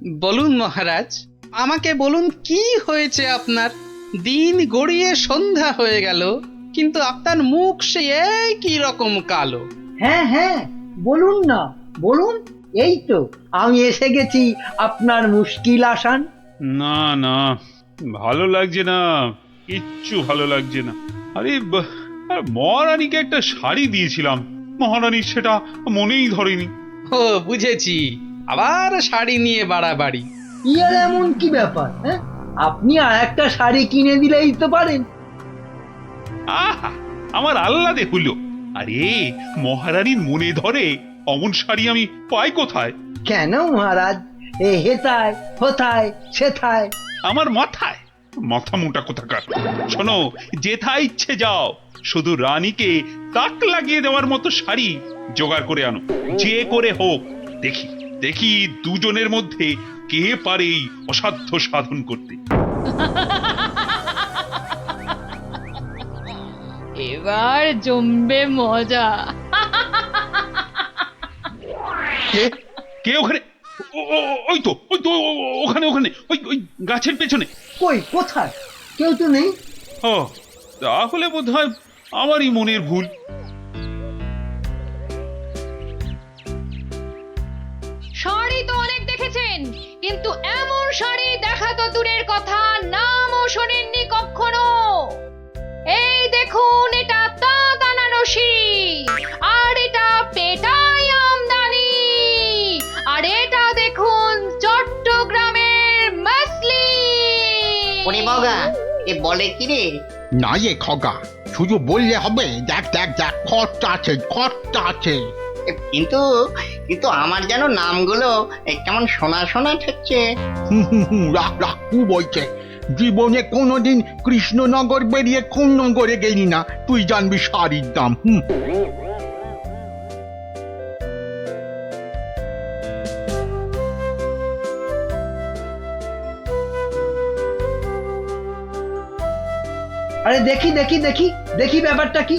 বলুন মহারাজ, আমাকে বলুন কি হয়েছে আপনার? দিন গড়িয়ে সন্ধ্যা হয়ে গেল, কিন্তু আপনার মুখ সে একই রকম কালো। হ্যাঁ হ্যাঁ, বলুন না, বলুন। এই তো আমি এসে গেছি আপনার মুশকিল আসান। না না, ভালো লাগছে না, কিচ্ছু ভালো লাগছে না। আরে আর মহারানীকে একটা শাড়ি দিয়েছিলাম, মহারানীর সেটা মনেই ধরেনি। ও বুঝেছি, আবার শাড়ি নিয়ে বাড়াবাড়ি। ইয়ার এমন কি ব্যাপার? হ্যাঁ, আপনি আর একটা শাড়ি কিনে দিলেই তো পারেন। আহা, আমার আহ্লাদে হলো। আরে মহারানীর মনে ধরে অমন শাড়ি আমি পাই কোথায়? কেন মহারাজ, এ হেথায় হোথায় সেথায়? আমার মাথায় মাথা মোটা কোথাকার। শোনো, যেথা ইচ্ছে যাও, শুধু রানীকে তাক লাগিয়ে দেওয়ার মতো শাড়ি জোগাড় করে আনো, যে করে হোক। দেখি দেখি দুজনের মধ্যে কে পারে এই অসাধ্য সাধন করতে। এবার জমবে মজা। কে কে ওখানে? ওই তো ওখানে ওখানে, ওই ওই গাছের পেছনে। কই, কোথায়? কেউ তো নেই। ও, তাহলে বোধহয় আমারই মনের ভুল। শাড়ি তো অনেক দেখেছেন, কিন্তু এমন শাড়ি দেখা তো দূরের কথা, নামও শোনেননি কখনো। এই দেখুন, এটা তাঁত আনারসি, আর এটা পেটাই আমদানি, আর এটা দেখুন চট্টগ্রামের মাসলিন। ওরে বাবা, এ বলে কি রে? না যে খগা, শুধু বললে হবে? দেখ দেখ দেখ, খরচা আছে, খরচা আছে। কিন্তু কিন্তু আমার যেন নামগুলো কেমন শোনা শোনা ঠেকছে। রাখ রাখ, কু বলছে? জীবনে কোনোদিন কৃষ্ণনগর বেরিয়ে কোন নগরে গেলি না, তুই জানবি শাড়ির দাম। আরে দেখি দেখি দেখি দেখি, ব্যাপারটা কি?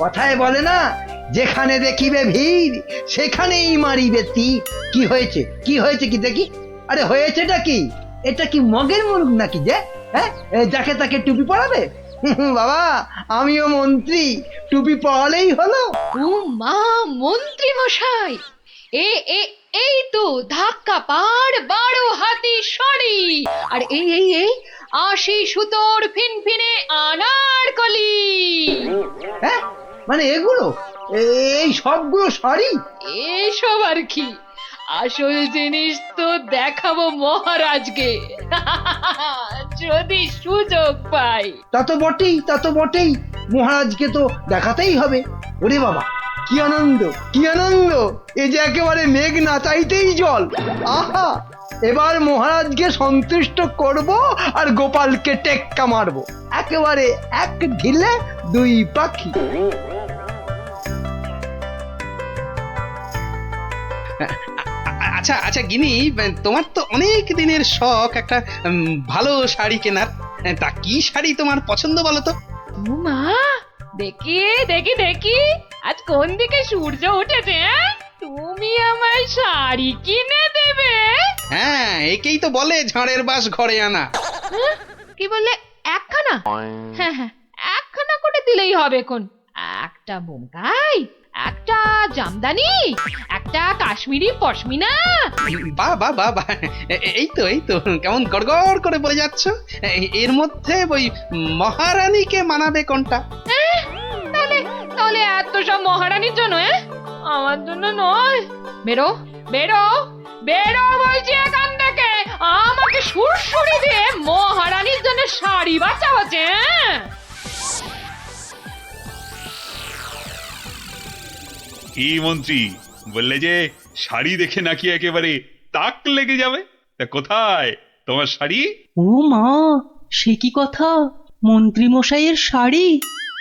কথায় বলে না, যেখানে দেখিবে ভিড় সেখানেই মারিবে তীর। কি হয়েছে, কি হয়েছে কি দেখি? আরে হয়েছেটা কি? এটা কি মগের মুলুক নাকি যে? হ্যাঁ, যাকে তাকে টুপি পরাবে? বাবা, আমিও মন্ত্রী, টুপি পরালেই হলো। ও মা, মন্ত্রী মশাই, এ এ এই তো ধাক্কা পার 12 হাতি শাড়ি, আর এই এই এই 80 সুতোর ফিনফিনে আনারকলি। হ্যাঁ, মানে এগুলো, এই সবগুলো শাড়ি? এসব আর কি, আসল জিনিস তো দেখাবো মহারাজকে, যদি সুযোগ পাই। তা তো বটেই, তা তো বটেই, মহারাজকে তো দেখাতেই হবে। ওরে বাবা, কি আনন্দ, কি আনন্দ! এ যে একেবারে মেঘ না চাইতেই জল। আহা, এবার মহারাজকে সন্তুষ্ট করব আর গোপালকে টেক্কা মারবো, একেবারে এক ঢিলে দুই পাখি। আচ্ছা আচ্ছা গিনি, তোমার তো অনেক দিনের শখ একটা ভালো শাড়ি কেনার। তা কি শাড়ি তোমার পছন্দ বলো তো? ও মা, দেখি দেখি দেখি, আজ কোন দিকে সূর্য উঠেছে? তুমি আমায় শাড়ি কিনে দেবে? হ্যাঁ, একেই তো বলে ঝড়ের বাস ঘরে আনা। কি বললে, একখানা? হ্যাঁ হ্যাঁ, একখানা করে দিলেই হবে। কোন একটা বোমকাই, একটা জামদানি, একটা কাশ্মীরি পশমিনা। বাহ বাহ বাহ বাহ, এই তো কেমন গড়গড় করে বলে যাচ্ছ। এর মধ্যে ওই মহারানীকে মানাবে কোনটা? তাহলে তাহলে এত সব মহারানীর জন্য? আমার জন্য নয়। বেরো বেরো বেরো বলছি এখান থেকে, আমাকে সুরসুরি দিয়ে মহারানীর জন্য শাড়ি বাঁচা হচ্ছে। কি মন্ত্রী, বললে যে শাড়ি দেখে নাকি একেবারে তাক লেগে যাবে? তা কোথায় তোমার শাড়ি? ও মা, সে কি কথা! মন্ত্রী মশাইয়ের শাড়ি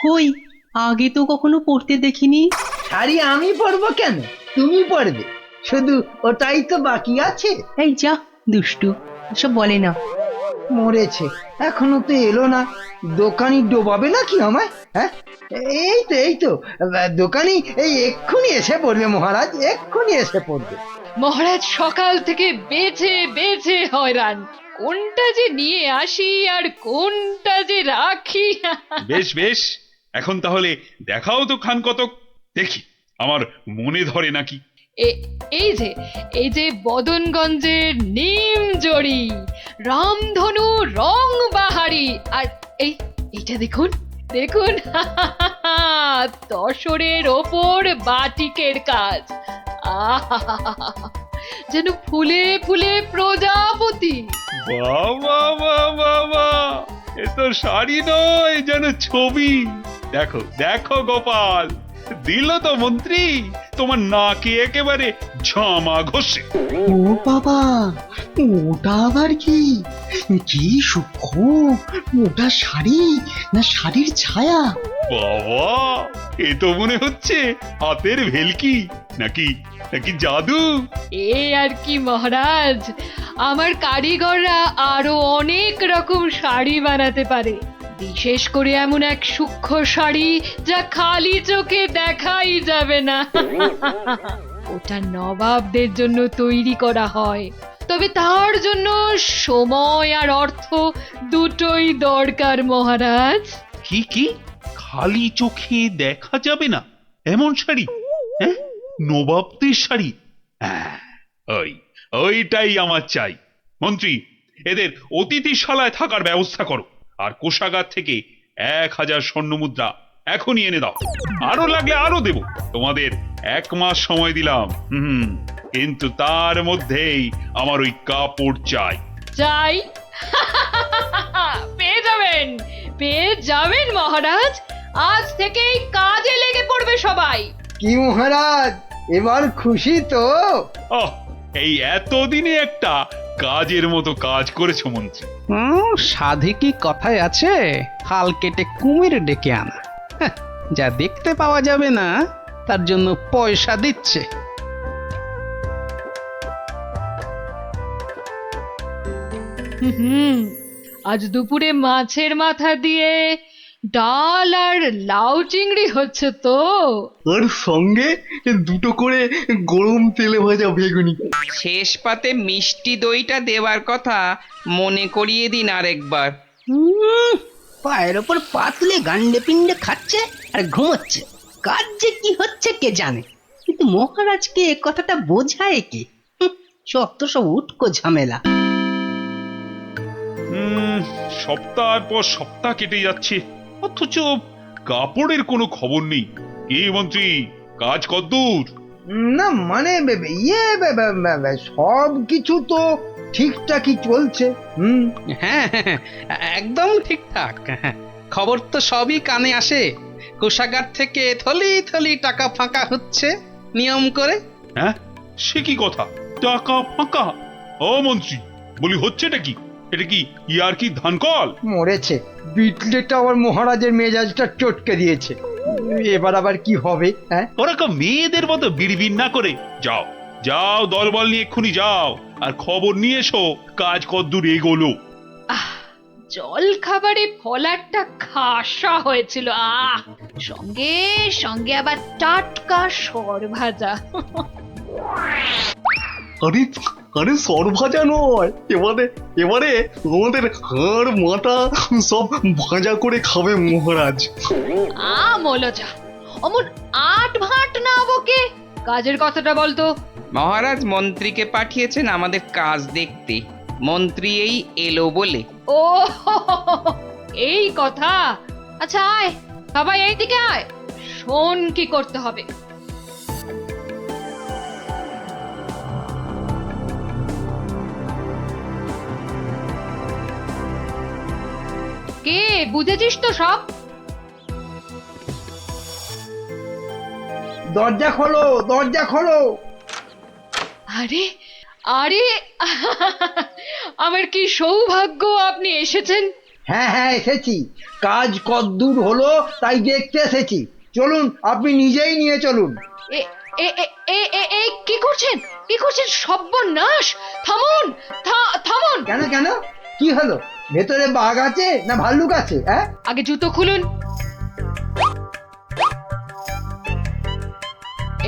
কই, আগে তো কখনো পরতে দেখিনি। শাড়ি আমি পরবো কেন, তুমি পরবে। শুধু ওটাই তো বাকি আছে। এই যা দুষ্টু, এসব বলে না। মরেছে, এখনো তো এলো না। দোকানি ডোবাবে নাকি আমায়? হ্যাঁ, এই তো দোকানি এই এক্ষুনি এসে পড়বে মহারাজ, এক্ষুনি এসে পড়বে। মহারাজ সকাল থেকে বেছে বেছে হয়রান, কোনটা যে নিয়ে আসি আর কোনটা যে রাখি। বেশ বেশ, এখন তাহলে দেখাও তো খান কতক, দেখি আমার মনে ধরে নাকি। এ- এই যে বদনগঞ্জের নিম জড়ি, রামধনু রং বাহারি, আর এইটা দেখুন দেখুন, তসরের ওপর বাটিকের কাজ। আহা, যেন ফুলে ফুলে প্রজাপতি। বাবা বাবা বাবা, এ তো শাড়ি নয়, যেন ছবি। দেখো দেখো গোপাল, দিল তো মন্ত্রী তোমার নাকে একেবারে ঝামা ঘষে। ও বাবা, ওটা আবার কি? কি সূক্ষ্ম! ওটা শাড়ি না শাড়ির ছায়া? বাবা, এ তো মনে হচ্ছে হাতের ভেলকি, নাকি নাকি জাদু। এ আর কি মহারাজ, আমার কারিগররা আরো অনেক রকম শাড়ি বানাতে পারে, বিশেষ করে এমন এক সূক্ষ্ম শাড়ি যা খালি চোখে দেখাই যাবে না। ওটা নবাবদের জন্য তৈরি করা হয়, তবে তার জন্য সময় আর অর্থ দুটোই দরকার মহারাজ। কি কি খালি চোখে দেখা যাবে না এমন শাড়ি? হ্যাঁ, নবাবদের শাড়ি। হ্যাঁ, ওইটাই আমার চাই। মন্ত্রী, এদের অতিথিশালায় থাকার ব্যবস্থা করো, আর কোষাগার থেকে 1000 স্বর্ণমুদ্রা এখনই এনে দাও। আরো লাগলে আরো দেব, তোমাদের 1 মাস সময় দিলাম। কিন্তু তার মধ্যেই আমার ওই কাপড় চাই। চাই? পেয়ে যাবেন মহারাজ, আজ থেকেই কাজে লেগে পড়বে সবাই। কি মহারাজ, এবার খুশি তো? এই এতদিনে একটা কাজের মতো কাজ করেছো মন্ত্রী। সাধে কি কথায় আছে, খাল কেটে কুমির ডেকে আনা। হ্যাঁ, যা দেখতে পাওয়া যাবে না তার জন্য পয়সা দিচ্ছে। আজ দুপুরে মাছের মাথা দিয়ে ডাল আর লাউ চিংড়ি হচ্ছে তো। আর সঙ্গে 2টো করে গরম তেলে ভাজা বেগুনি। শেষ পাতে মিষ্টি দইটা দেওয়ার কথা মনে করিয়ে দিন আরেকবার। পায়ের ওপর পাতলে গান্ডে পিণ্ডে খাচ্ছে আর ঘুমোচ্ছে। কাজ যে কি হচ্ছে কে জানে, কিন্তু মহারাজকে এ কথাটা বোঝায় কে? যত সব উটকো ঝামেলা। সপ্তাহ পর সপ্তাহ কেটে যাচ্ছে, অথচ কাপড়ের কোনো খবর নেই। কি মন্ত্রী, কাজ কদ্দূর? না মানে সব কিছু তো ঠিকঠাকই চলছে। হ্যাঁ, একদম ঠিকঠাক। খবর তো সবই কানে আসে। কোষাগার থেকে থলি থলি টাকা ফাঁকা হচ্ছে নিয়ম করে। হ্যাঁ, সে কি কথা, টাকা ফাঁকা? ও মন্ত্রী, বলি হচ্ছেটা কি? এটা কি ইয়ার কি ধানকল? মরেছে, বিটলেটা আবার মহারাজের মেজাজটা চটকে দিয়েছে। এবার আবার কি হবে? হ্যাঁ, ওরকম মেয়েদের মতো বিড়বিড় না করে যাও যাও, দলবল নিয়ে এক্ষুনি যাও আর খবর নিয়ে এসো কাজ কদ্দূর এগোলো। জল খাবারে ফলারটা খাসা হয়েছিল, সঙ্গে সঙ্গে আবার টাটকা সর ভাজা। আরে আরে সর ভাজা নয়, এবারে আমাদের হাড় মাথা সব ভাজা করে খাবে মহারাজ। মলজা, অমন আট ভাট না বকে কাজের কথাটা বলতো। মহারাজ মন্ত্রীকে পাঠিয়েছেন আমাদের কাজ দেখতে, মন্ত্রী এই এলো বলে। ও, এই কথা। আচ্ছা আয় সবাই এইদিকে আয়, শোন কি করতে হবে। কে বুঝেছিস তো সব? দরজা খোলো, দরজা খোলো। আরে আরে, আমার কি সৌভাগ্য আপনি এসেছেন। হ্যাঁ হ্যাঁ, এসেছি। কাজ কতদূর হলো তাই দেখতে এসেছি। চলুন, আপনি নিজেই নিয়ে চলুন। এ এ এ এ এ এ কি করছেন, কি করছেন? সর্বনাশ! থামুন, থামুন। কেন কেন, কি হলো? ভেতরে বাঘ আছে না ভাল্লুক আছে? হ্যাঁ, আগে জুতো খুলুন।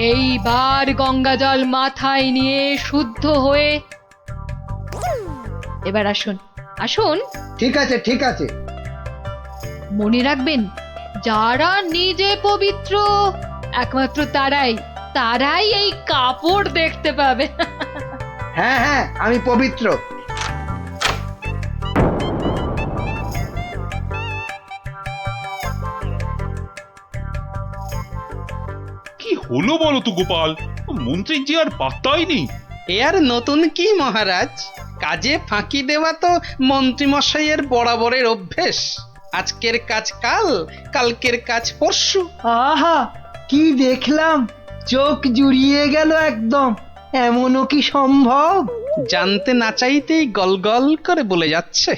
এইবার গঙ্গা জল মাথায় নিয়ে শুদ্ধ হয়ে এবার আসুন, আসুন। ঠিক আছে ঠিক আছে। মনে রাখবেন, যারা নিজে পবিত্র একমাত্র তারাই এই কাপড় দেখতে পাবে। হ্যাঁ হ্যাঁ, আমি পবিত্র। কি হলো বলো তো গোপাল, মন্ত্রীর যে আর পাত্তাই নেই। এ আর নতুন কি মহারাজ, কাজে ফাঁকি দেওয়া তো মন্ত্রীমশাইয়ের বরাবরের অভ্যেস। আজকের কাজ কাল, কালকের কাজ পরশু। আহা, কি দেখলাম, চোখ জুড়িয়ে গেল একদম। এমনও কি সম্ভব? জানতে না চাইতেই গল করে বলে যাচ্ছে।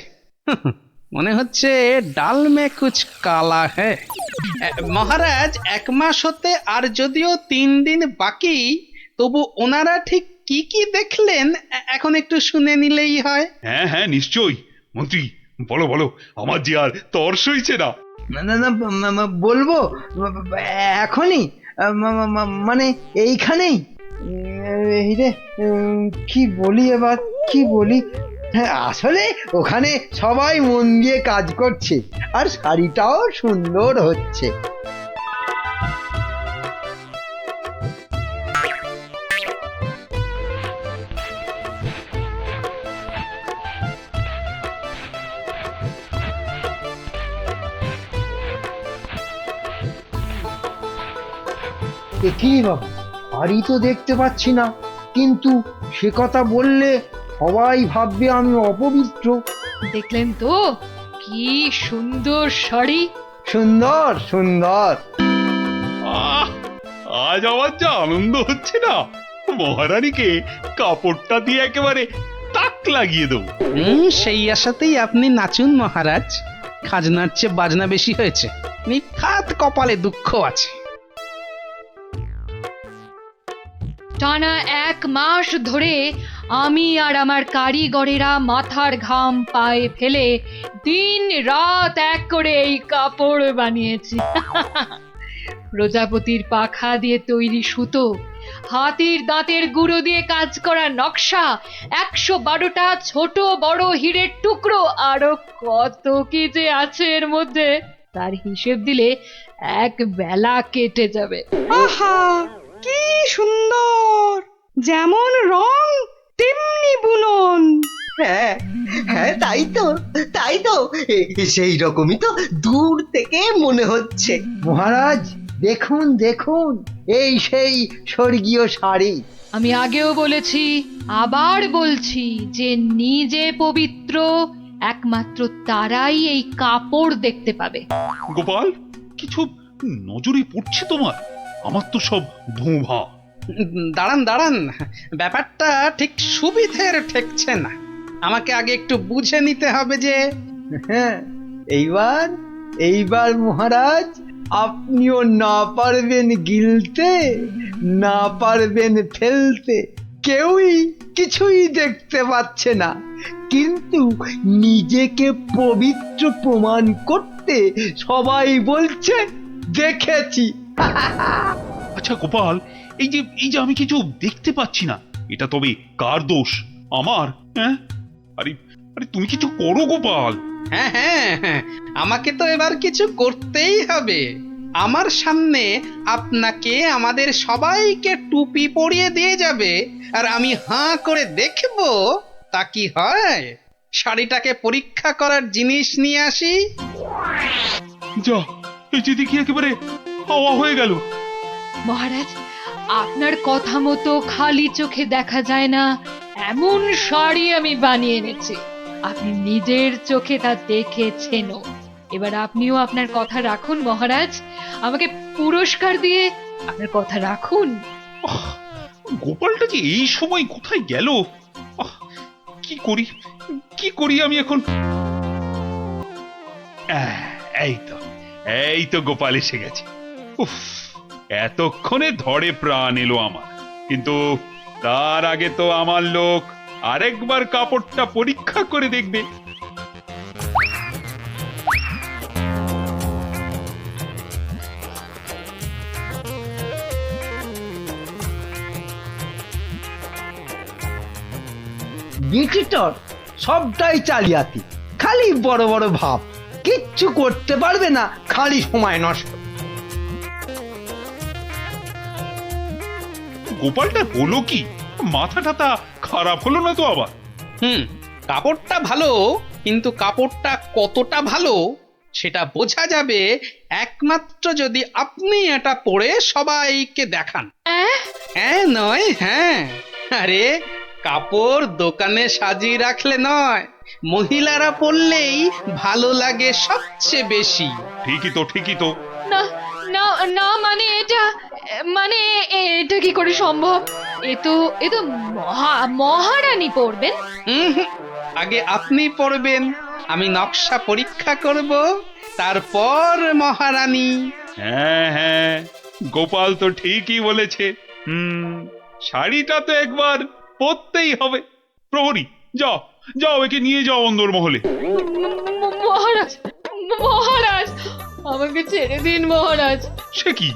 মনে হচ্ছে ডাল মে কুছ কালা হ্যায়। মহারাজ, 1 মাস হতে আর যদিও 3 দিন বাকি, তবু ওনারা ঠিক কি কি দেখলেন এখন একটু শুনে নিলেই হয়। হ্যাঁ হ্যাঁ নিশ্চয়ই। মন্ত্রী বলো বলো, আমার যে আর তর সইছে না। না না না, বলবো এখনই, মানে এইখানেই। এই রে, কি বলি এবার, কি বলি? হ্যাঁ, আসলে ওখানে সবাই মন দিয়ে কাজ করছে আর শাড়িটাও সুন্দর হচ্ছে। কি বাবা, শাড়ি তো দেখতে পাচ্ছি না, কিন্তু সে কথা বললে সবাই ভাববে আমি অপবিত্র। দেখলেন তো কি সুন্দর শাড়ি। সুন্দর সুন্দর। আহ, আজ আমার যা আনন্দ হচ্ছে না, মহারানীকে কাপড়টা দিয়ে একেবারে তাক লাগিয়ে দেবো। সেই আশাতেই আপনি নাচুন মহারাজ। খাজনার চেয়ে বাজনা বেশি হয়েছে, নিখাত কপালে দুঃখ আছে। টানা 1 মাস ধরে আমি আর আমার কারিগরেরা মাথার ঘাম পায়ে ফেলে দিন রাত এক করে এই কাপড় বানিয়েছি। প্রজাপতির পাখা দিয়ে তৈরি সুতো, হাতির দাঁতের গুঁড়ো দিয়ে কাজ করা নকশা, 112টা ছোট বড় হীরের টুকরো, আরো কত কি যে আছে এর মধ্যে, তার হিসেব দিলে 1 বেলা কেটে যাবে। আহা, কি সুন্দর! যেমন রং তেমনি বুনন। হ্যাঁ হ্যাঁ, তাই তো সেই রকমই তো দূর থেকে মনে হচ্ছে। মহারাজ, দেখুন দেখুন, এই সেই স্বর্গীয় শাড়ি। আমি আগেও বলেছি, আবার বলছি যে নিজে পবিত্র একমাত্র তারাই এই কাপড় দেখতে পাবে। গোপাল, কিছু নজরে পড়ছে তোমার? আমার তো সব ভোঁভা। দাঁড়ান, ব্যাপারটা ঠিক সুবিধের ঠেকছে না। আমাকে আগে একটু বুঝে নিতে হবে যে। হ্যাঁ, এইবার মহারাজ, আপনিও না পারবেন গিলতে, না পারবেন ফেলতে, কেউই কিছুই দেখতে পাচ্ছে না, কিন্তু নিজেকে পবিত্র প্রমাণ করতে সবাই বলছে দেখেছি। আচ্ছা গোপাল, এই যে আমি কিছু দেখতে পাচ্ছি না, এটা তবে কার দোষ? আমার? হ্যাঁ, আরে আরে তুমি কিছু করো গোপাল। হ্যাঁ, আমাকে তো এবার কিছু করতেই হবে। আমার সামনে আপনাকে আমাদের সবাইকে টুপি পরিয়ে দিয়ে যাবে, আর আমি হাঁ করে দেখব তা কি হয়। শাড়িটাকে পরীক্ষা করার জিনিস নিয়ে আসি। যা, এই যে দেখি একেবারে হাওয়া হয়ে গেল। মহারাজ, আপনার কথা মতো খালি চোখে দেখা যায় না এমন শাড়ি আমি বানিয়ে এনেছি। আপনি নিজের চোখে তা দেখেছেনও। এবার আপনিও আপনার কথা রাখুন মহারাজ, আমাকে পুরস্কার দিয়ে আপনার কথা রাখুন। গোপালটা যে এই সময় কোথায় গেল? কি করি আমি এখন? এই তো গোপাল এসে গেছে। উফ, এতক্ষণে ধরে প্রাণ এলো আমার। কিন্তু তার আগে তো আমার লোক আরেকবার কাপড়টা পরীক্ষা করে দেখবে। বিচিটর সবটাই চালিয়াতি, খালি বড় বড় ভাব, কিচ্ছু করতে পারবে না, খালি সময় নষ্ট। গোপালটা হলো কি? মাথা টাথা খারাপ হলো না তো আবার? কাপড়টা ভালো, কিন্তু কাপড়টা কতটা ভালো সেটা বোঝা যাবে একমাত্র যদি আপনি এটা পরে সবাইকে দেখান। হ্যাঁ নয় হ্যাঁ, আরে কাপড় দোকানে সাজিয়ে রাখলে নয়, মহিলারা পরলেই ভালো লাগে সবচেয়ে বেশি। ঠিকই তো, ঠিকই তো। না না না, মানে এটা কি করে সম্ভব? এ তো মহারানী পড়বেন। আগে আপনি পরবেন, আমি নকশা পরীক্ষা করব, তারপর মহারানী। হ্যাঁ হ্যাঁ, গোপাল তো ঠিকই বলেছে। শাড়িটা তো একবার পরতেই হবে। প্রহরী, যাও যাও, একে নিয়ে যাও অন্দরমহলে। মহারাজ, মহারাজ, আমাকে ছেড়ে দিন মহারাজ। সে কি,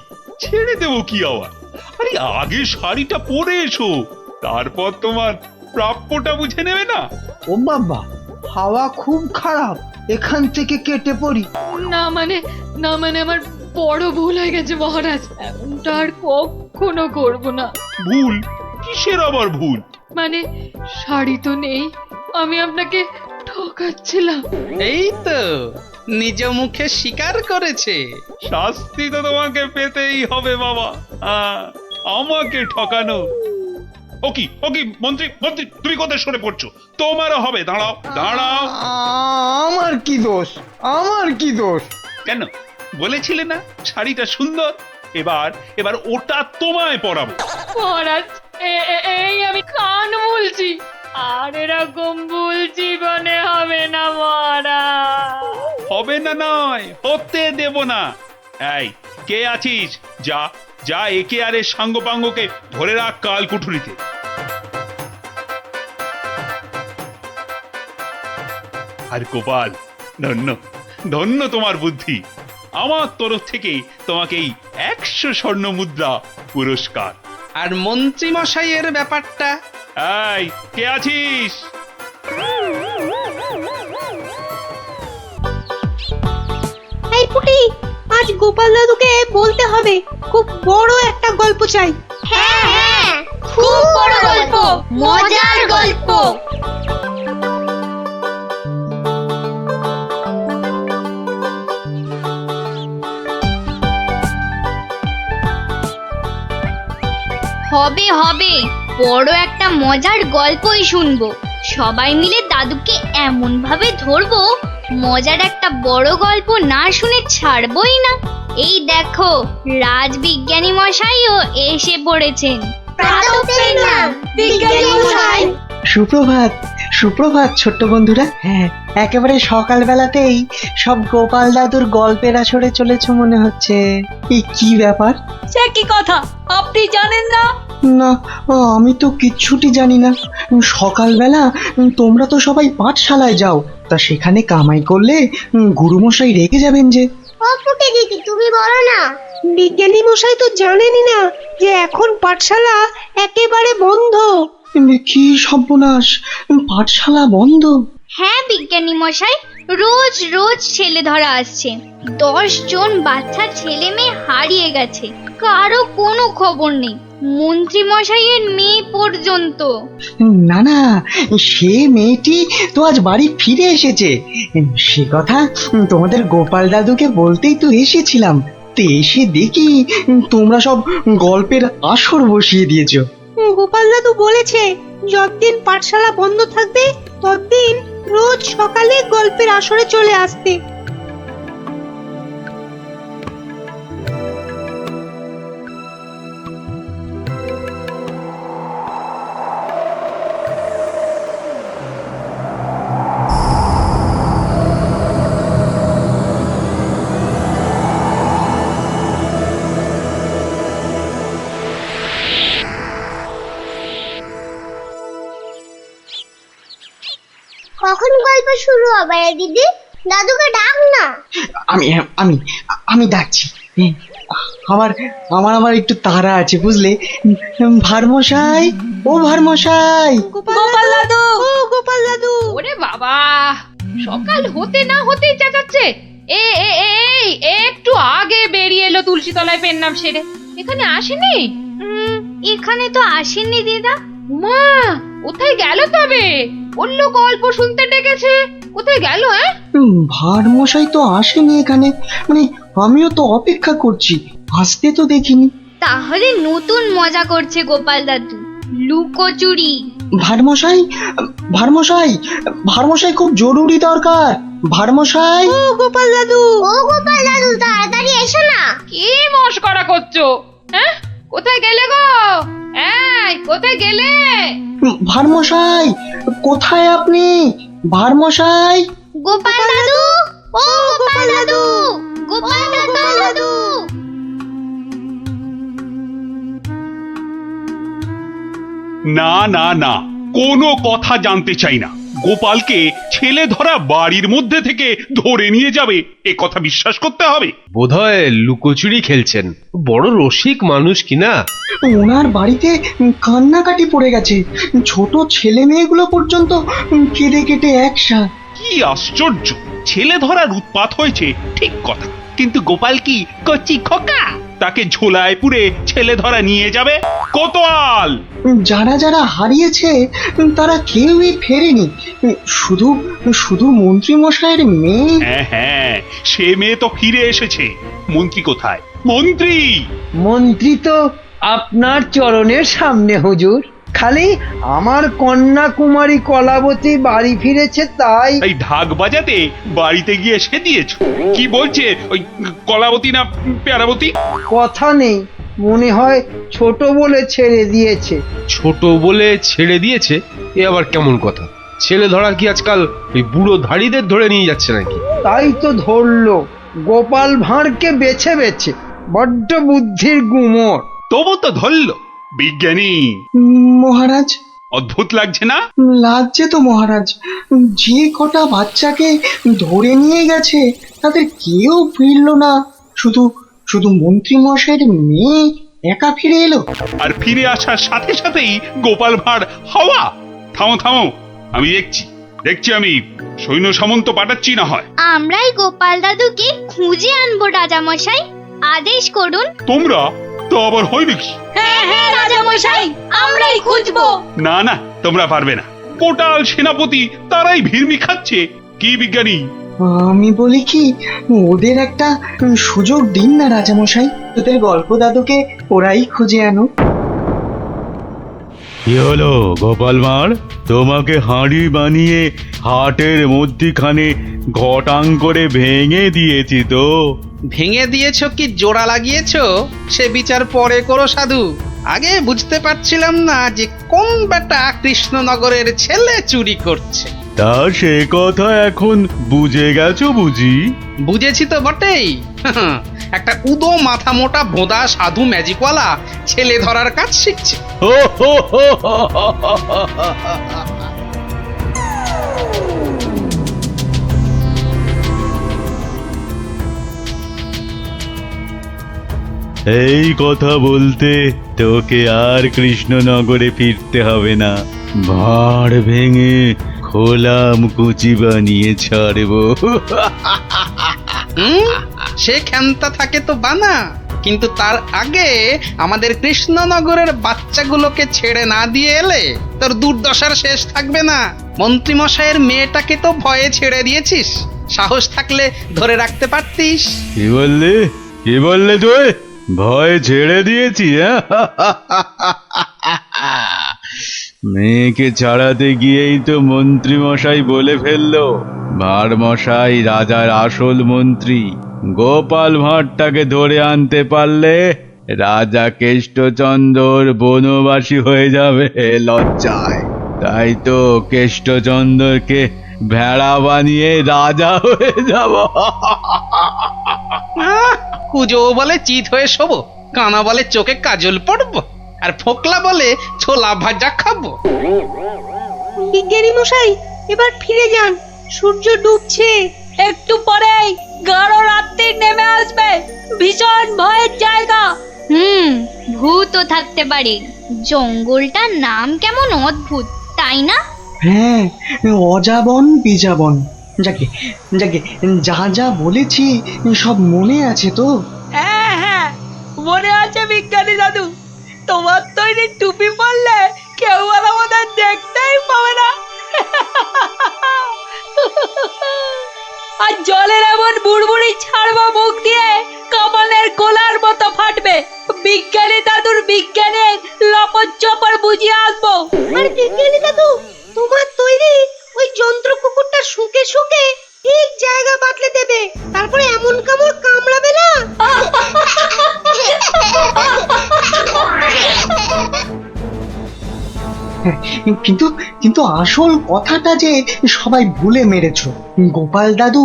ছেড়ে দেবো কি আবার? আরে আগে শাড়িটা পরে এসো, তারপর তোমার প্রাপ্যটা বুঝে নেবে না? ও বাবা, হাওয়া খুব খারাপ, এখান থেকে কেটে পড়ি। না মানে আমার বড় ভুল হয়ে গেছে মহারাজ, এমনটা আর কখনো করব না। ভুল? কিসের আবার ভুল? মানে শাড়ি তো নেই, আমি আপনাকে ঠকাচ্ছিলাম। এই তো নিজ মুখে স্বীকার করেছে। শাস্তি তো তোমাকে পেতেই হবে বাবা, আমাকে ঠকানো। ওকি ওকি, মন্ত্রী মন্ত্রী, তুমি কোথায় সরে পড়ছো? তোমারও হবে, দাঁড়াও দাঁড়াও। আমার কি দোষ, আমার কি দোষ? কেন বলেছিলে না শাড়িটা সুন্দর? এবার ওটা তোমায় পরাবো। মহারাজ, এই আমি কান বলছি, আর এরকম ভুল জীবনে হবে না মহারাজ। হবে না নয়, হতে দেব না। এই কে আছিস, যা যা একে আর এর সাঙ্গপাঙ্গকে ধরে রাখ কাল কুঠুরিতে। আর গোপাল, ধন্য ধন্য তোমার বুদ্ধি। আমার তরফ থেকে তোমাকে এই 100 স্বর্ণ মুদ্রা পুরস্কার। আর মন্ত্রী মশাইয়ের ব্যাপারটা? এই কে আছিস? এই পুটি, আজ গোপাল দাদুকে বলতে হবে, খুব বড় একটা গল্প চাই। হ্যাঁ হ্যাঁ, খুব বড় গল্প, মজার গল্প। হবে হবে, বড় একটা মজার গল্পই শুনবো। সবাই মিলে দাদুকে এমন ভাবে ধরবো, মজার একটা বড় গল্প না শুনে ছাড়বই না। এই দেখো, রাজবিজ্ঞানী মশাইও এসে পড়েছেন। সুপ্রভাত, সুপ্রভাত ছোট্ট বন্ধুরা। হ্যাঁ, একেবারে সকালবেলাতেই সব গোপাল দাদুর গল্পের আসরে চলেছে মনে হচ্ছে। এই কি ব্যাপার? সে কি কথা, আপনি জানেন না? না, আমি তো কিচ্ছুটি জানি না। সকালবেলা তোমরা তো সবাই পাঠশালায় যাও, তা সেখানে কামাই করলে গুরুমশাই রেগে যাবেন যে। দিদি তুমি বলো না। বিজ্ঞানী মশাই তো জানেনই না যে এখন পাঠশালা একেবারে বন্ধ। কি সর্বনাশ, পাঠশালা বন্ধ? হ্যাঁ বিজ্ঞানী মশাই, রোজ রোজ ছেলে ধরা আসছে। 10 জন বাচ্চা ছেলে মেয়ে হারিয়ে গেছে, কারো কোনো খবর নেই, মন্ত্রী মশাইয়ের মেয়ে পর্যন্ত। না না, সে মেয়েটি তো আজ বাড়ি ফিরে এসেছে। সে কথা তোমাদের গোপাল দাদুকে বলতেই তো এসেছিলাম। তো এসে দেখি তোমরা সব গল্পের আসর বসিয়ে দিয়েছো। গোপাল দাদু বলেছে যতদিন পাঠশালা বন্ধ থাকবে ততদিন রোজ সকালে গল্পের আসরে চলে আসতে। কখন গল্প শুরু হবে দিদি? দাদুকে ডাক না। আমি আমি আমি ডাকছি। আমার আমার আমার একটু তাড়া আছে বুঝলে। ভারমশাই, ও ভারমশাই। গোপাল দাদু, ও গোপাল দাদু। ওরে বাবা, সকাল হতে না হতেই চেঁচাচ্ছে। এই একটু আগে বেরিয়ে এলো তুলসী তলায় পেন নাম সেরে, এখানে আসেনি? এখানে তো আসেননি দিদা। উমা, কোথায় গেল তবে? বললো গল্প শুনতে ডেকেছে, কোথায় গেল? ভারমশাই তো আসেনি এখানে, মানে আমিও তো অপেক্ষা করছি, আসতে তো দেখিনি। তাহলে নতুন মজা করছে গোপাল দাদু, লুকোচুরি। ভারমশাই, ভারমশাই, ভারমশাই খুব জরুরি দরকার। ভারমশাই, ও গোপাল দাদু, ও গোপাল দাদু তাড়াতাড়ি এসো না। কি মস্করা করছো? হ্যাঁ, কোথায় গেলে গো? এই, কোথায় গেলে? ভারমশাই, কোথায় আপনি? ভারমশাই, গোপাল দাদু, ও গোপাল দাদু, গোপাল দাদু। না না না, কোনো কথা জানতে চাই না। গোপালকে ছেলে ধরা বাড়ির মধ্যে থেকে ধরে নিয়ে যাবে, এ কথা বিশ্বাস করতে হবে? বোধহয় লুকোচুরি খেলছেন, বড় রসিক মানুষ কিনা। ওনার বাড়িতে কান্নাকাটি পড়ে গেছে, ছোট ছেলে মেয়েগুলো পর্যন্ত কেঁদে কেটে একসা। কি আশ্চর্য! ছেলে ধরার উৎপাত হয়েছে ঠিক কথা, কিন্তু গোপাল কি কচি খোকা? তাকে ঝোলায় পুরে ছেলে ধরা নিয়ে যাবে? কোতোয়াল! যারা যারা হারিয়েছে তারা কেউই ফেরেনি, শুধু শুধু মন্ত্রী মশাইয়ের মেয়ে। হ্যাঁ হ্যাঁ, সে মেয়ে তো ফিরে এসেছে। মন্ত্রী কোথায়? মন্ত্রী! মন্ত্রী তো আপনার চরণের সামনে হুজুর। খালি আমার কন্যা কুমারী কলাবতী বাড়ি ফিরেছে তাই। এই ঢাক বাজাতে বাড়িতে গিয়ে সে দিয়েছ? কি বলছে ওই কলাবতী না প্যারাবতী? কথা নেই, মনে হয় ছোট বলে ছেড়ে দিয়েছে। ছোট বলে ছেড়ে দিয়েছে? এ আবার কেমন কথা? ছেলে ধরা কি আজকাল ওই বুড়ো ধাড়িদের ধরে নিয়ে যাচ্ছে নাকি? তাই তো ধরলো গোপাল ভাঁড়কে বেছে বেছে, বড্ড বুদ্ধির গুমর। তবু তো ধরল বিজ্ঞানী। মহারাজ, অদ্ভুত লাগছে না? লাগছে তো মহারাজ। যে কটা বাচ্চাকে ধরে নিয়ে গেছে তাদের কেউ ফিরলো না, শুধু শুধু মন্ত্রী মশাইয়ের মেয়ে একা ফিরে এলো। আর ফিরে আসার সাথে সাথেই গোপাল ভাঁড় হাওয়া। থামো থামো, আমি দেখছি আমি সৈন্য সামন্ত পাঠাচ্ছি না হয়। আমরাই গোপাল দাদুকে খুঁজে আনবো রাজা মশাই, আদেশ করুন। তোমরা তো আবার হয় নাকি? হ্যাঁ হ্যাঁ রাজা মশাই, আমরাই খুঁজবো। না না, তোমরা পারবে না। কোটাল সেনাপতি তারাই ভিড়মি খাচ্ছে। কি বিজ্ঞানী? আমি বলি কি, ওদের একটা সুযোগ দিন না রাজামশাই, তোদের গল্প দাদুকে ওরাই খুঁজে আনো। কি হলো গোপাল ভাঁড়, তোমাকে হাঁড়ি বানিয়ে হাটের মধ্যিখানে ঘটাং করে ভেঙে দিয়েছি তো। ভেঙে দিয়েছ কি জোড়া লাগিয়েছো সে বিচার পরে করো সাধু। আগে বুঝতে পারছিলাম না যে কোন বেটা কৃষ্ণনগরের ছেলে চুরি করছে। তা সে কথা এখন বুঝে গেছো বুঝি? বুঝেছি তো বটেই। একটা উদো মাথা মোটা ভোদা সাধু ম্যাজিকওয়ালা ছেলে ধরার কাজ শিখছে। এই কথা বলতে তোকে আর কৃষ্ণনগরে ফিরতে হবে না, ভাঁড় ভেঙে খোলাম কুচি বানিয়ে ছাড়বো। সে ক্ষমতা থাকে তো বানা, কিন্তু তার আগে আমাদের কৃষ্ণনগরের বাচ্চাগুলোকে ছেড়ে না দিয়ে এলে তোর দুর্দশার শেষ থাকবে না। মন্ত্রী মশাইয়ের মেয়েটাকে তো ভয়ে ছেড়ে দিয়েছিস, সাহস থাকলে ধরে রাখতে পারতিস। কি বললে, কি বললে তুই? ভয় ছেড়ে দিয়েছি? মেয়েকে ছাড়াতে গিয়েই তো মন্ত্রী মশাই বলে ফেললো ভাঁড় মশাই রাজার আসল মন্ত্রী। গোপাল ভাঁড়টাকে ধরে আনতে পারলে রাজা কেষ্টচন্দ্র বনবাসী হয়ে যাবে লজ্জায়। তাই তো কেষ্টচন্দ্রকে ভেড়া বানিয়ে রাজা হয়ে যাব। কুজো বলে চিত হয়ে শোবো, কানা বলে চোখে কাজল পড়বো, আর ফোকলা বলে ছোলা ভাজা খাবো। বিজ্ঞানী মশাই, এবার ফিরে যান, সূর্য ডুবছে। একটু পরেই গাঢ় রাত্রি নেমে আসবে, ভীষণ ভয়ের জায়গা। থাকতে পারে। জঙ্গলটার নাম কেমন অদ্ভুত, তাই না? হ্যাঁ, অজাবন বিজাবন। যাকে যাকে যা যা বলেছি সব মনে আছে তো? হ্যাঁ হ্যাঁ, মনে আছে বিজ্ঞানী দাদু। তোমার তৈরি টুপি পরলে কেউ আর আমাদের দেখতেই পাবে না। আর জলের এমন বুড়বুড়ি ছাড়বো মুখ দিয়ে, কামানের গোলার মতো ফাটবে। বিজ্ঞানী দাদুর বিজ্ঞানের লপট চপর বুঝিয়ে আসবো। আর বিজ্ঞানী দাদু, তোমার তৈরি ওই যন্ত্র কুকুরটা শুকে শুকে ঠিক জায়গা বাতলে দেবে, তারপরে এমন কামড় কামড়াবে না। কিন্তু কিন্তু আসল কথাটা যে সবাই ভুলে মেরেছ। গোপাল দাদু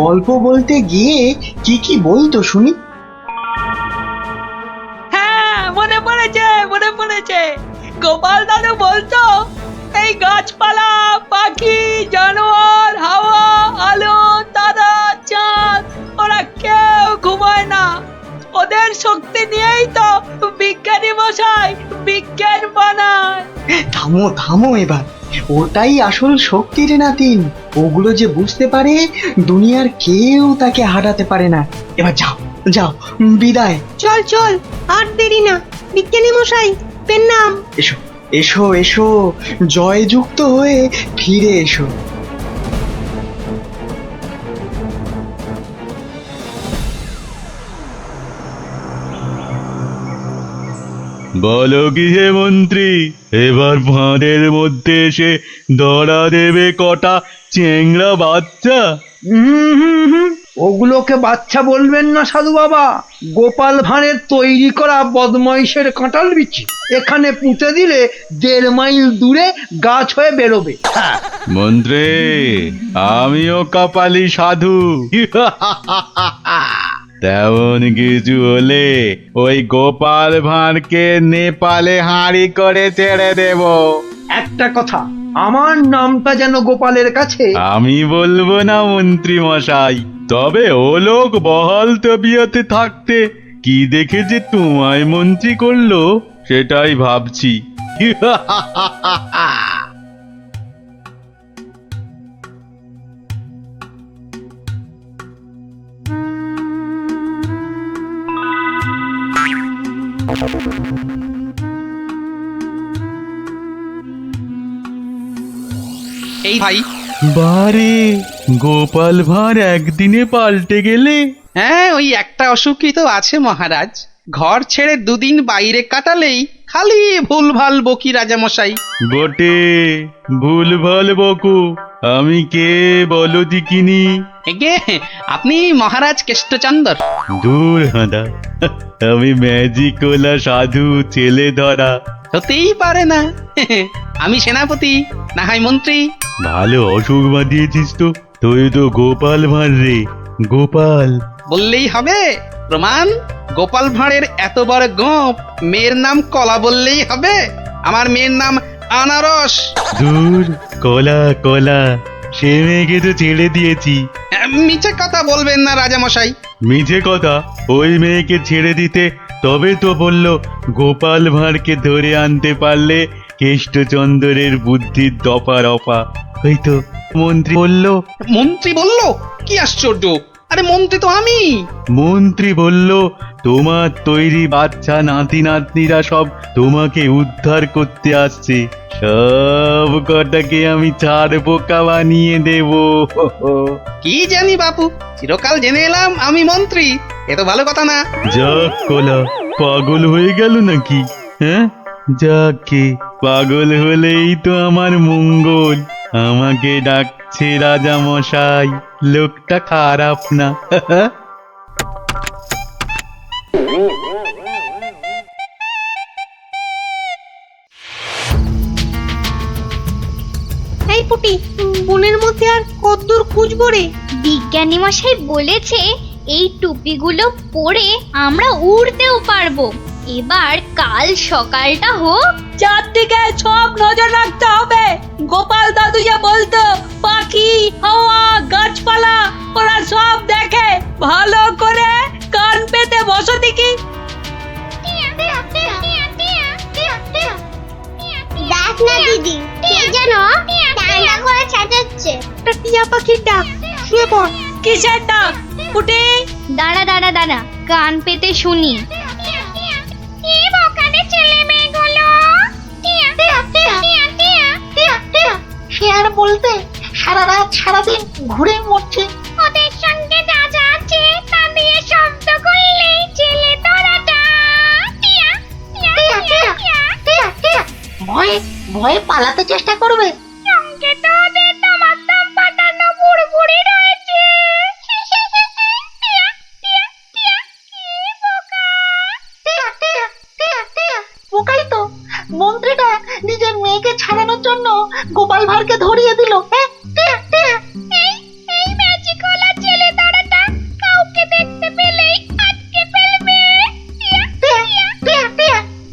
গল্প বলতে গিয়ে কি কি বলতো শুনি? হ্যাঁ, মনে পড়েছে মনে পড়েছে। গোপাল দাদু বলতো এই গাছপালা, পাখি, জানোয়ার, হাওয়া, আলো, তারা, চাঁদ, ওরা কেউ ঘুমায় না। ওদের শক্তি নিয়েই তো বিজ্ঞানী মশাই বিজ্ঞান বানায়। থামো থামো এবার, ওটাই আসল শক্তি রে নাতিন। ওগুলো যে বুঝতে পারে, দুনিয়ার কেউ তাকে হারাতে পারে না। এবার যাও যাও, বিদায়। চল চল, আর দেরি না। বিজ্ঞানী মশাই, পেন নাম। এসো এসো এসো, জয়যুক্ত হয়ে ফিরে এসো। বলো কি হে মন্ত্রী, এবার ভাঁড়ের মধ্যে এসে ধরা দেবে কটা চেংড়া বাচ্চা? ওগুলোকে বাচ্চা বলবেন না সাধু বাবা। গোপাল ভাঁড়ের তৈরি করা বদমাইশের কাঁঠাল বিচি এখানে পুঁতে দিলে 1.5 মাইল দূরে গাছ হয়ে বেরোবে। হ্যাঁ, মন্ত্রী, আমিও কপালি সাধু। তেমন কিছু হলে ওই গোপাল ভাঁড়কে নেপালে হাঁড়ি করে ছেড়ে দেব। একটা কথা, আমার নামটা যেন গোপালের কাছে। আমি বলবো না মন্ত্রী মশাই, তবে ও লোক বহাল তবিয়তে থাকতে কি দেখে যে তোমায় মন্ত্রী করলো সেটাই ভাবছি। এই ভাই, বারে গোপাল ভাঁড় একদিনে পাল্টে গেলে। হ্যাঁ, ওই একটা অসুখই তো আছে মহারাজ। ঘর ছেড়ে 2 দিন বাইরে কাটালেই খালি ভুলভাল বকি রাজামশাই। বটে, ভুলভাল বকু। আমি কে বলো দিকিনি? এগে আপনি মহারাজ কেষ্টচন্দর। দূর হাঁদা, আমি ম্যাজিকওয়ালা সাধু ছেলে ধরা। হতেই পারে না। আমি সেনাপতি, না হয় মন্ত্রী। ভালো অসুখ বাঁধিয়েছিস তো। তুই তো গোপাল ভাঁড় রে, গোপাল। বললেই হবে? প্রমাণ? গোপাল ভাঁড়ের এত বড় গোপ, মেয়ের নাম কলা বললেই হবে? আমার মেয়ের নাম আনারস। দূর, কলা কলা, সে মেয়েকে তো ছেড়ে দিয়েছি। মিছে কথা বলবেন না রাজামশাই। মিছে কথা? ওই মেয়েকে ছেড়ে দিতে তবে তো বলল গোপাল ভাঁড়কে ধরে আনতে পারলে কেষ্টচন্দ্রের বুদ্ধির দফা রফা। ওই তো মন্ত্রী বলল। মন্ত্রী বলল? কি আশ্চর্য! আরে মন্ত্রী তো আমি। মন্ত্রী বলল তোমার তৈরি বাচ্চা নাতি নাতনিরা সব তোমাকে উদ্ধার করতে আসছে। সব কটাকে আমি ছাড় বোকা বানিয়ে দেব। কি জানি বাপু, চিরকাল জেনে এলাম আমি মন্ত্রী। এ তো ভালো কথা না। যাক কলা, পাগল হয়ে গেল নাকি? হ্যাঁ, যাকে পাগল হলেই তো আমার মঙ্গল। আমাকে ডাকছে রাজা মশাই, লোকটা খারাপ না। এই পুটি, বনের মধ্যে আর কতদূর খুঁজবো রে? বিজ্ঞানী মশাই বলেছে এই টুপিগুলো পরে আমরা উড়তেও পারবো। এবার কাল সকালটা হোক, চারদিকে সব নজর রাখতে হবে। গোপাল দাদু যে বলতো পাখি, হাওয়া, গাছপালা ওরা সব দেখে। ভালো করে কান পেতে বসো দেখি। না দিদি, কে যেন ডান্ডা করে চেঁচাচ্ছে। একটা টিয়া পাখির ডাক, শুয়ে পড়। কিসের ডাক? উঠে দাঁড়া দাঁড়া দাঁড়া, কান পেতে শুনি। সে আর বলতে, সারা রাত সারাদিন ঘুরে মরছে। ওদের সঙ্গে যা যা আছে তা দিয়ে শব্দ করলেই ছেলে তোরাটা ভয়ে ভয়ে পালাতে চেষ্টা করবে। সঙ্গে তো ওদের তোমার দম পাঠানো বুড়বুড়ি রয়েছে। বোকাই তো, মন্ত্রীটা নিজের মেয়েকে ছাড়ানোর জন্য গোপাল ভাঁড়কে ধরিয়ে দিল। এই ম্যাজিকওয়ালা ছেলে ধরাটা কাউকে দেখতে পেলেই আটকে ফেলবে।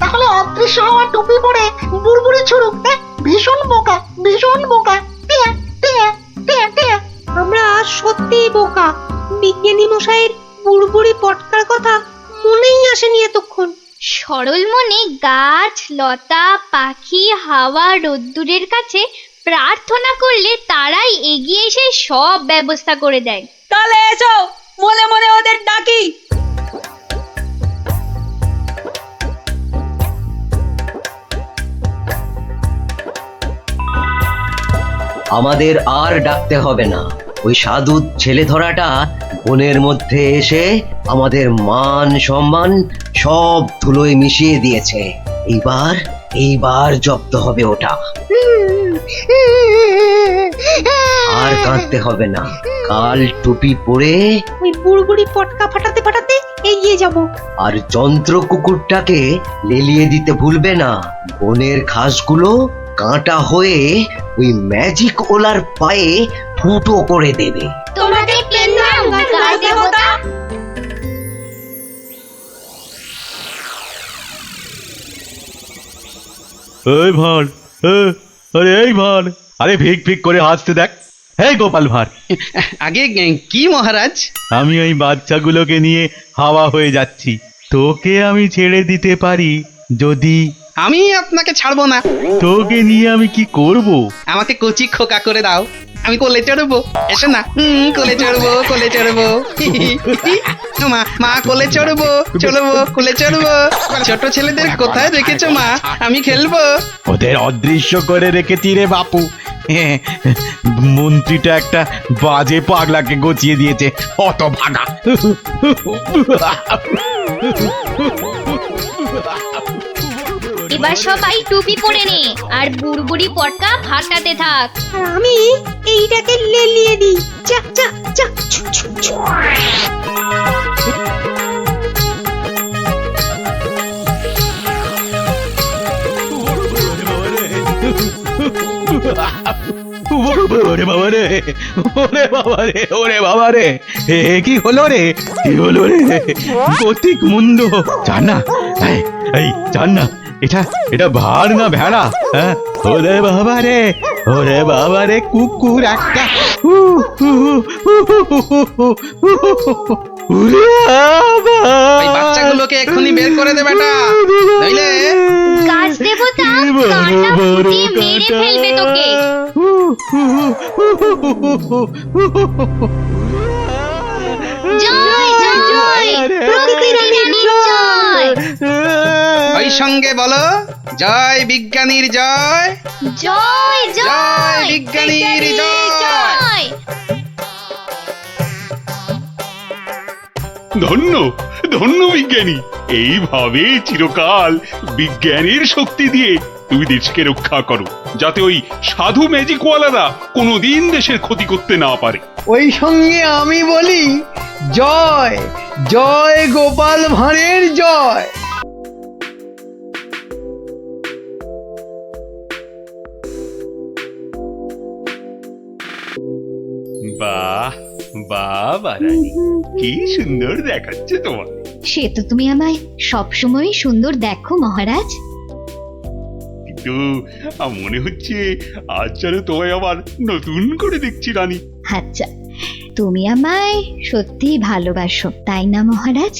তাহলে অদৃশ্য হওয়া টুপি পরে বুড়বুড়ি ছুড়ুক। ভীষণ বোকা, ভীষণ বোকা। আমরা সত্যিই বোকা। বিজ্ঞানী মশাইয়ের বুড়বুড়ি পটকার কথা মনেই আসেনি এতক্ষণ। সরল মনে গাছ লতা পাখি হাওয়া রোদ্দুরের কাছে প্রার্থনা করলে তারাই এগিয়ে এসে সব ব্যবস্থা করে দেয়। তাহলে এসো, মনে মনে ওদের ডাকি। আমাদের আর ডাকতে হবে না। ওই সাধু ছেলে ধরাটা বনের মধ্যে এসে আমাদের মান সম্মান সব ধুলোয় মিশিয়ে দিয়েছে। এইবার জব্দ হবে ওটা। আর কাঁদতে হবে না। কাল টুপি পরে ওই বুড়বুড়ি পটকা ফাটাতে ফাটাতে এগিয়ে যাব। আর যন্ত্র কুকুরটাকে লেলিয়ে দিতে ভুলবে না। বনের ঘাসগুলো কাঁটা হয়ে ওই ম্যাজিক ওলার পায়ে ফুটো করে দেবে। তোমাদের প্রণাম গাছ দেবতা। এই ভাঁড়, আরে এই ভাঁড়, আরে ভিক ভিক করে হাসতে দেখ। হে গোপাল ভাঁড়, আগে কি মহারাজ? আমি ওই বাচ্চাগুলোকে নিয়ে হাওয়া হয়ে যাচ্ছি। তোকে আমি ছেড়ে দিতে পারি যদি। আমি আপনাকে ছাড়বো না। তোকে নিয়ে আমি কি করব? আমাকে কচি খোকা করে দাও, আমি কোলে চড়বো। এসো না, কোলে চড়বো, কোলে চড়বো। মা মা কোলে চড়বো, চড়বো, কোলে চড়বো। ছোট ছেলেদের কোথায় রেখেছো মা? আমি খেলবো। ওদের অদৃশ্য করে রেখেছি রে বাপু। মন্ত্রীটা একটা বাজে পাগলাকে গচিয়ে দিয়েছে, অত ভাগা। এবার সবাই টুপি পরে নে আর বুড়বুড়ি পটকা ফাটাতে থাক। আর আমি এইটাকে লেলিয়ে দিই। যা যা যা। ওরে বাবা রে, ওরে বাবা রে, ওরে বাবা রে, কি হলো রে, কি হলো রে? কতিক মুন্ড। জান না, এই জান না, এটা ভার না ভেড়া? হ্যাঁ, ওরে বাবা রে, ওরে বাবা রে, কুকুর একটা। ওই বাচ্চাগুলোকে এক্ষুনি বের করে দে বেটা, নইলে গাছ দেবতা কাঁটা ফুটিয়ে মেরে ফেলবে তোকে। জয় জয় প্রকৃতি রানীর জয়। ওই সঙ্গে বলো, জয় বিজ্ঞানীর জয়, জয় জয় বিজ্ঞানীর জয়। ধন্য ধন্য বিজ্ঞানী, এইভাবে চিরকাল বিজ্ঞানের শক্তি দিয়ে তুমি দেশকে রক্ষা করো, যাতে ওই সাধু ম্যাজিকওয়ালারা কোনোদিন দেশের ক্ষতি করতে না পারে। ওই সঙ্গে আমি বলি, জয় জয় গোপাল ভাঁড়ের জয়। বাহ বাহ রানী, কি সুন্দর দেখাচ্ছে তোমার। সে তো তুমি আমায় সবসময় সুন্দর দেখো মহারাজ। কিন্তু মনে হচ্ছে আজ যেন তোমায় আবার নতুন করে দেখছি রানী। আচ্ছা, তুমি আমায় সত্যিই ভালোবাসো তাই না মহারাজ?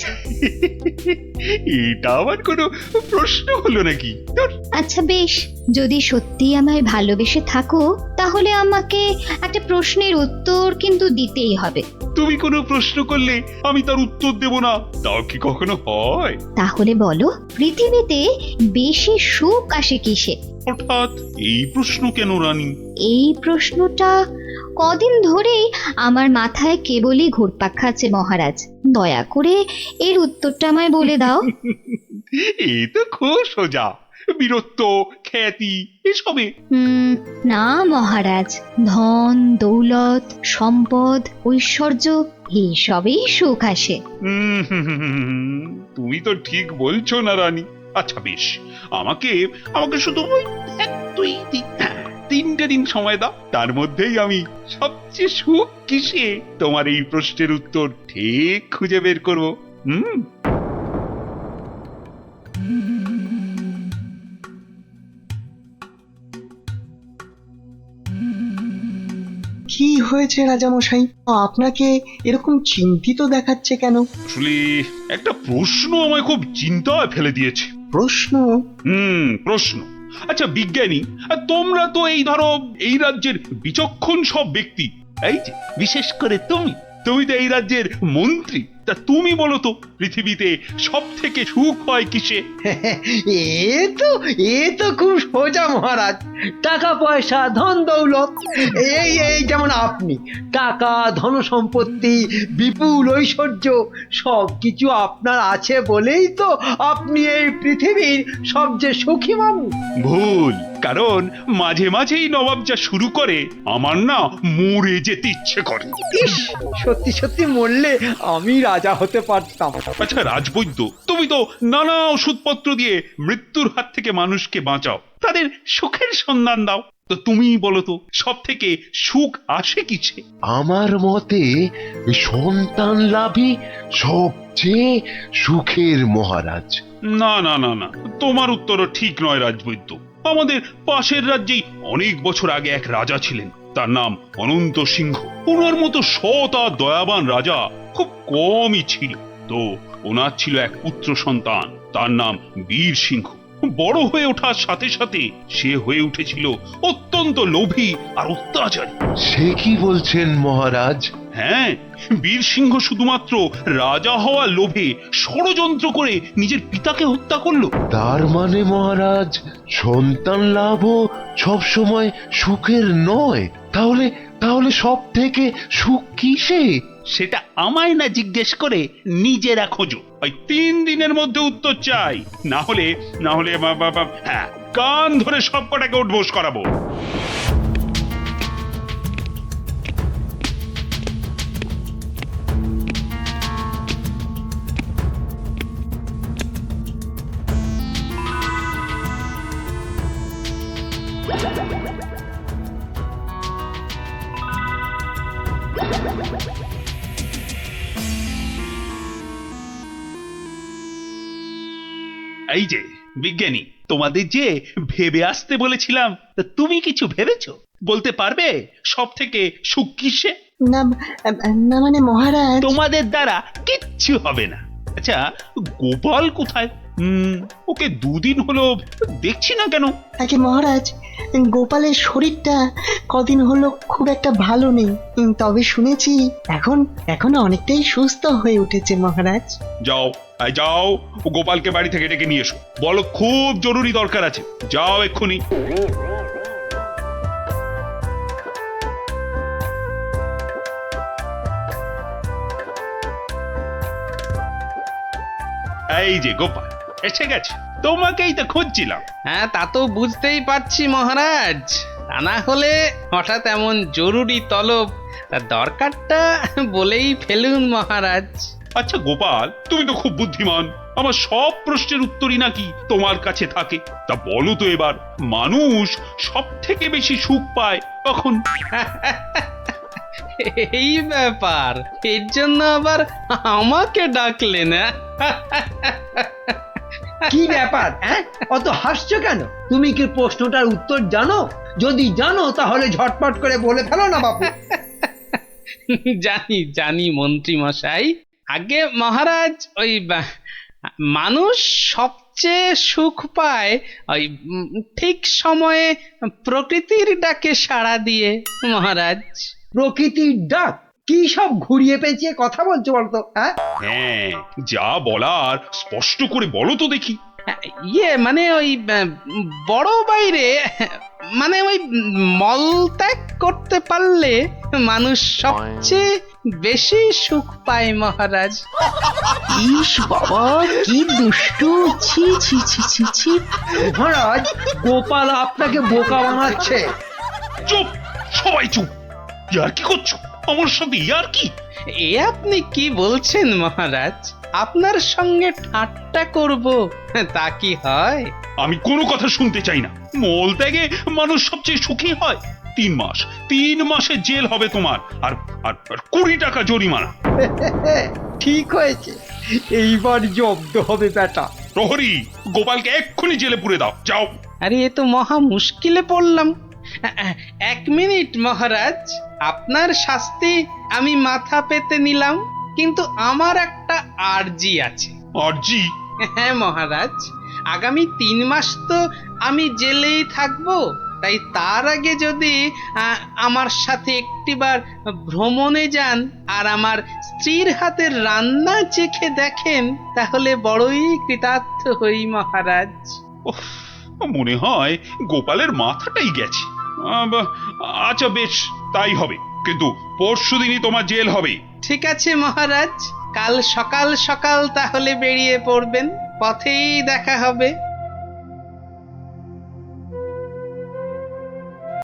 এটা আবার কোনো প্রশ্ন হলো নাকি? ধুর। আচ্ছা বেশ, যদি সত্যি আমায় ভালোবেসে থাকো তাহলে আমাকে একটা প্রশ্নের উত্তর কিন্তু দিতেই হবে। তুমি কোনো প্রশ্ন করলে আমি তার উত্তর দেব না, তাও কি কখনো হয়? তাহলে বলো, পৃথিবীতে বেশি সুখ আসে কিসে? হঠাৎ এই প্রশ্ন কেন রানী? এই প্রশ্নটা কদিন ধরেই আমার মাথায় কেবলই ঘুরপাক খাচ্ছে মহারাজ। দয়া করে এর উত্তরটা আমায় বলে দাও। এ তো খুব সোজা, বীরত্ব, খ্যাতি এসবে। না মহারাজ, ধন দৌলত সম্পদ ঐশ্বর্য এইসবেই সুখ আসে। তুমি তো ঠিক বলছো না রানী। আচ্ছা বেশ, আমাকে আমাকে শুধু ওই 3টে দিন সময় দাও, তার মধ্যেই আমি সবচেয়ে সুখ কিসে তোমার এই প্রশ্নের উত্তর ঠিক খুঁজে বের করবো। কি হয়েছে রাজামশাই, আপনাকে এরকম চিন্তিত দেখাচ্ছে কেন? আসলে একটা প্রশ্ন আমায় খুব চিন্তায় ফেলে দিয়েছে। প্রশ্ন? প্রশ্ন। আচ্ছা বিজ্ঞানী, তোমরা তো এই ধরো এই রাজ্যের বিচক্ষণ সব ব্যক্তি, এই যে বিশেষ করে তুমি তো এই রাজ্যের মন্ত্রী, তা তুমি বলো তো পৃথিবীতে সব থেকে সুখ হয় কিসে? এ তো খুব সোজা মহারাজ, টাকা পয়সা ধন দৌলত। এই যেমন আপনি, টাকা ধন সম্পত্তি বিপুল ঐশ্বর্য সবকিছু আপনার আছে বলেই তো আপনি এই পৃথিবীর সবচেয়ে সুখী মানুষ। ভুল, কারণ মাঝে মাঝেই নবাব যা শুরু করে আমার না মরে যেতে ইচ্ছে করে। ইস, সত্যি সত্যি মরলে আমি রাজা হতে পারতাম। আচ্ছা রাজবৈদ্য, তুমি তো নানা ওষুধপত্র দিয়ে মৃত্যুর হাত থেকে মানুষকে বাঁচাও, তাদের সুখের সন্ধান দাও, তো তুমি বলো তো সব থেকে সুখ আসে কিসে? আমার মতে সন্তান লাভই সবচেয়ে সুখের মহারাজ। না না না না, তোমার উত্তরও ঠিক নয় রাজবৈদ্য। আমাদের পাশের রাজ্যেই অনেক বছর আগে এক রাজা ছিলেন, তার নাম অনন্ত সিংহ। ওনার মতো সৎ আর দয়াবান রাজা খুব কমই ছিল। তো ওনার ছিল এক পুত্র সন্তান, তার নাম বীর সিংহ। বড় হয়ে ওঠার সাথে সাথে সে হয়ে উঠেছিল অত্যন্ত লোভী আর অত্যাচারী। সে কি বলছেন মহারাজ? হ্যাঁ, বীর সিংহ শুধুমাত্র রাজা হওয়ার লোভে ষড়যন্ত্র করে নিজের পিতাকে হত্যা করলো। তার মানে মহারাজ সন্তান লাভও সব সময় সুখের নয়। তাহলে সব থেকে সুখ কিসে? সেটা আমায় না জিজ্ঞেস করে নিজেরা খোঁজো। ওই 3 দিনের মধ্যে উত্তর চাই, না হলে হ্যাঁ, কান ধরে সব কটাকে উঠবোস করাবো। এই যে বিজ্ঞানী, তোমাদের যে ভেবে আসতে বলেছিলাম, তা তুমি কিছু ভেবেছো? বলতে পারবে সব থেকে সুখ কিসে? না না মানে মহারাজ, তোমাদের দ্বারা কিচ্ছু হবে না। আচ্ছা গোপাল কোথায়? ওকে 2 দিন হলো দেখছি না কেন? আগে মহারাজ, গোপালের শরীরটা কদিন হলো খুব একটা ভালো নেই, তবে শুনেছি এখন অনেকটাই সুস্থ হয়ে উঠেছে মহারাজ। যাও যাও, গোপালকে বাড়ি থেকে ডেকে নিয়ে এসো, বলো খুব জরুরি দরকার আছে। যাও এক্ষুনি। এই যে গোপাল এসে গেছে, তোমাকেই তো খুঁজছিলাম। হ্যাঁ, তা তো বুঝতেই পারছি মহারাজ, তা না হলে হঠাৎ এমন জরুরি তলব, দরকারটা বলেই ফেলুন মহারাজ। আচ্ছা গোপাল, তুমি তো খুব বুদ্ধিমান, আমার সব প্রশ্নের উত্তরই নাকি তোমার কাছে থাকে। তা বলো তো এবার, মানুষ সব থেকে বেশি সুখ পায় কখন? এই ব্যাপার, এর জন্য আবার আমাকে ডাকলেন? কি ব্যাপার, অত হাসছো কেন? তুমি কি প্রশ্নটার উত্তর জানো? যদি জানো তাহলে ঝটপট করে বলে ফেলো না বাপু। জানি জানি মন্ত্রী মশাই। আগে মহারাজ ওই মানুষ সবচেয়ে সুখ পায় ওই ঠিক সময়ে প্রকৃতির ডাকে সাড়া দিয়ে মহারাজ। প্রকৃতির ডাক? কি সব ঘুরিয়ে পেঁচিয়ে কথা বলছো বলতো? হ্যাঁ হ্যাঁ, যা বলার স্পষ্ট করে বলো তো দেখি। ইয়ে মানে ওই বড় বাইরে মানে ওই মলত্যাগ করতে পারলে মানুষ সবচেয়ে বেশি সুখ পায় মহারাজ। ইস বাবা, কি দুষ্টু! ছি ছি ছি ছি ছি। মহারাজ, গোপাল আপনাকে বোকা বানাচ্ছে। চুপ, সবাই চুপ। ইয়ার কি করছো আমার সাথে? ইয়ার কি? এ আপনি কি বলছেন মহারাজ? আপনার সঙ্গে ঠাট্টা করব তা কি হয়? আমি কোনো কথা শুনতে চাই না। মলত্যাগে মানুষ সবচেয়ে সুখী হয়। 3 মাসের জেল হবে তোমার, আর আর 20 টাকা জরিমানা। ঠিক হয়েছে, এইবার জব্দ হবে বেটা। প্রহরী, গোপালকে এক্ষুনি জেলে পুরে দাও, যাও। আরে এ তো মহা মুশকিলে পড়লাম। 1 মিনিট মহারাজ, আপনার শাস্তি আমি মাথা পেতে নিলাম, কিন্তু আমার একটা আর্জি আছে। আর্জি? হ্যাঁ মহারাজ, আগামী 3 মাস তো আমি জেলেই থাকবো, তাই তার আগে যদি আমার সাথে একটিবার ভ্রমণে যান আর আমার স্ত্রীর হাতের রান্না চেখে দেখেন, তাহলে বড়ই কৃতার্থ হই মহারাজ। মনে হয় গোপালের মাথাটাই গেছে। আচ্ছা বেশ, তাই হবে, কিন্তু পরশুদিনই তোমার জেল হবে। ঠিক আছে মহারাজ, কাল সকাল সকাল তাহলে বেরিয়ে পড়বেন, পথেই দেখা হবে।